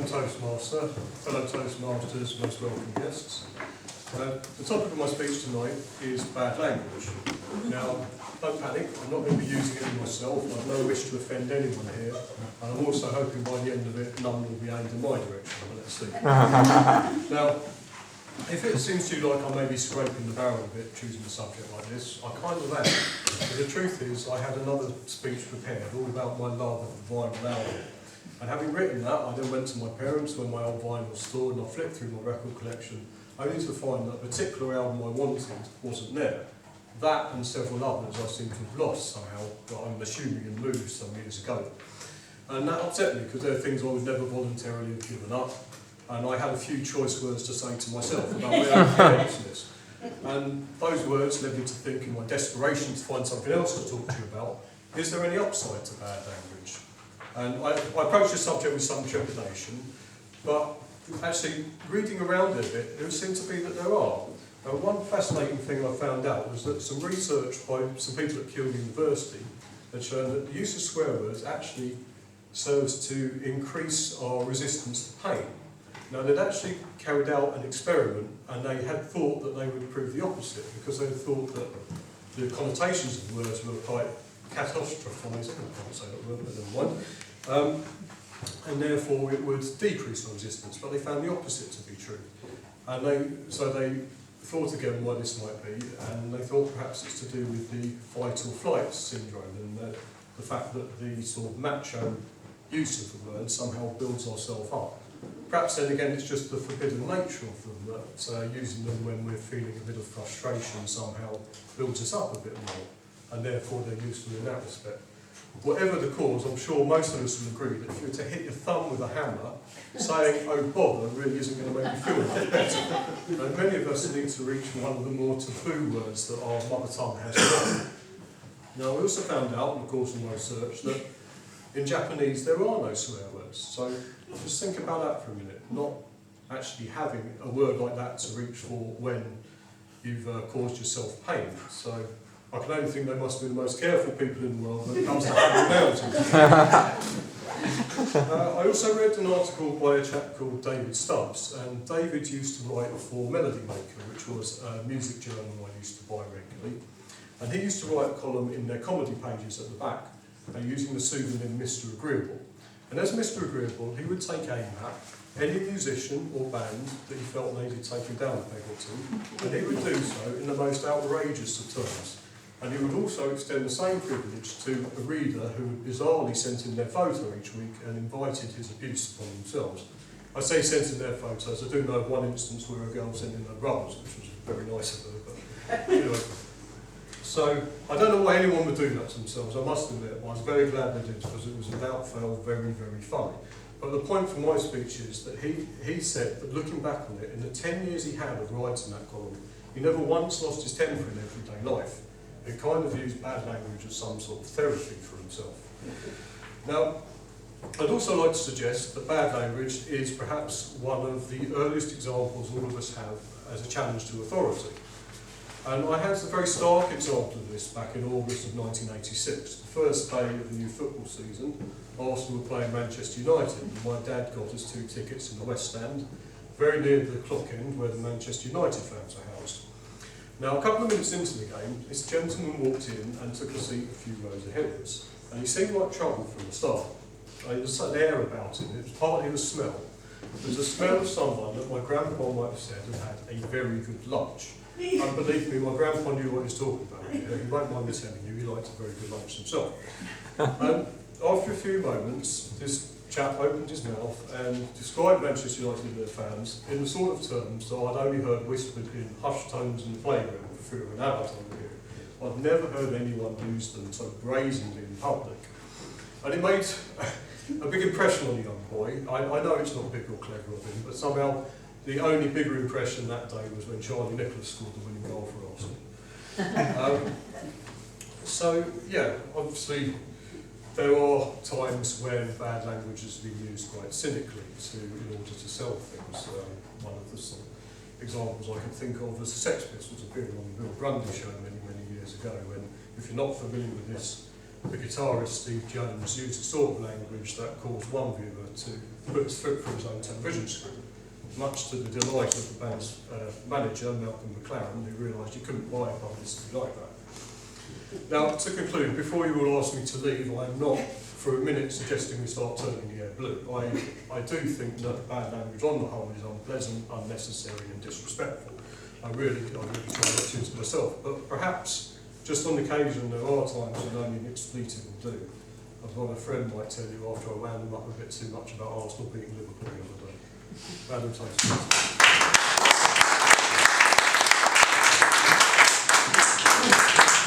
Madam Toastmaster, fellow Toastmasters, most welcome guests. The topic of my speech tonight is bad language. Now, don't panic, I'm not going to be using any myself. I have no wish to offend anyone here. And I'm also hoping by the end of it, none will be aimed in my direction, but let's see. Now, if it seems to you like I may be scraping the barrel a bit choosing a subject like this, I kind of am. But the truth is, I had another speech prepared all about my love of the vinyl album. And having written that, I then went to my parents when my old vinyl was stored and I flipped through my record collection, only to find that a particular album I wanted wasn't there. That and several others I seem to have lost somehow, that I'm assuming had moved some years ago. And that upset me because there are things I would never voluntarily have given up. And I had a few choice words to say to myself about my own carelessness. And those words led me to think, in my desperation to find something else to talk to you about, is there any upside to bad language? And I approached the subject with some trepidation, but actually reading around it a bit, it seemed to be that there are. One fascinating thing I found out was that some research by some people at Keele University had shown that the use of swear words actually serves to increase our resistance to pain. Now, they'd actually carried out an experiment and they had thought that they would prove the opposite because they thought that the connotations of the words were quite catastrophising, I can't say that word, but never mind, and therefore it would decrease our resistance, but they found the opposite to be true. And so they thought again why this might be, and they thought perhaps it's to do with the fight or flight syndrome and the fact that the sort of macho use of the word somehow builds ourselves up. Perhaps then again it's just the forbidden nature of them, that using them when we're feeling a bit of frustration somehow builds us up a bit more, and therefore they're useful in that respect. Whatever the cause, I'm sure most of us will agree that if you were to hit your thumb with a hammer, saying, "oh bother," really isn't going to make you feel a lot better. And many of us need to reach one of the more taboo words that our mother tongue has got. Now, I also found out, in the course of my research, that in Japanese there are no swear words. So just think about that for a minute, not actually having a word like that to reach for when you've caused yourself pain. So I can only think they must be the most careful people in the world when it comes to handling I also read an article by a chap called David Stubbs, and David used to write for Melody Maker, which was a music journal I used to buy regularly. And he used to write a column in their comedy pages at the back, using the pseudonym Mr. Agreeable. And as Mr. Agreeable, he would take aim at any musician or band that he felt needed taking down a peg or two, and he would do so in the most outrageous of terms. And he would also extend the same privilege to a reader who had bizarrely sent in their photo each week and invited his abuse upon themselves. I say sent in their photos, I do know of one instance where a girl sent in her brothers, which was very nice of her, but anyway. So, I don't know why anyone would do that to themselves, I must admit, but I was very glad they did because it was without fail very, very funny. But the point from my speech is that he said that looking back on it, in the 10 years he had of writing that column, he never once lost his temper in everyday life. He kind of used bad language as some sort of therapy for himself. Now, I'd also like to suggest that bad language is perhaps one of the earliest examples all of us have as a challenge to authority. And I had a very stark example of this back in August of 1986, the first day of the new football season. Arsenal were playing Manchester United, and my dad got us 2 tickets in the West Stand, very near the clock end where the Manchester United fans are housed. Now, a couple of minutes into the game, this gentleman walked in and took a seat a few rows ahead of us. And he seemed like trouble from the start. There was an air about him, it was partly the smell. There was a smell of someone that my grandpa might have said had a very good lunch. And believe me, my grandpa knew what he was talking about. He won't mind me telling you, he liked a very good lunch himself. And after a few moments, this chap opened his mouth and described Manchester United and their fans in the sort of terms that I'd only heard whispered in hushed tones in the playground for fear of an adult overhearing. I'd never heard anyone use them so brazenly in public. And it made a big impression on the young boy. I know it's not big or clever of him, but somehow the only bigger impression that day was when Charlie Nicholas scored the winning goal for Arsenal. So, yeah, obviously there are times when bad language has been used quite cynically in order to sell things. One of the sort of examples I can think of was the Sex Pistols appearing on the Bill Grundy show many, many years ago, when, if you're not familiar with this the guitarist Steve Jones used the sort of language that caused one viewer to put his foot through his own television screen, much to the delight of the band's manager, Malcolm McLaren, who realised you couldn't buy publicity like that. Now, to conclude, before you all ask me to leave, I am not for a minute suggesting we start turning the air blue. I do think that bad language on the whole is unpleasant, unnecessary and disrespectful. I really try not to use it myself, but perhaps just on occasion there are times when only an expletive will do. As one a friend might tell you after I wound them up a bit too much about Arsenal beating Liverpool the other day. Madam Toast.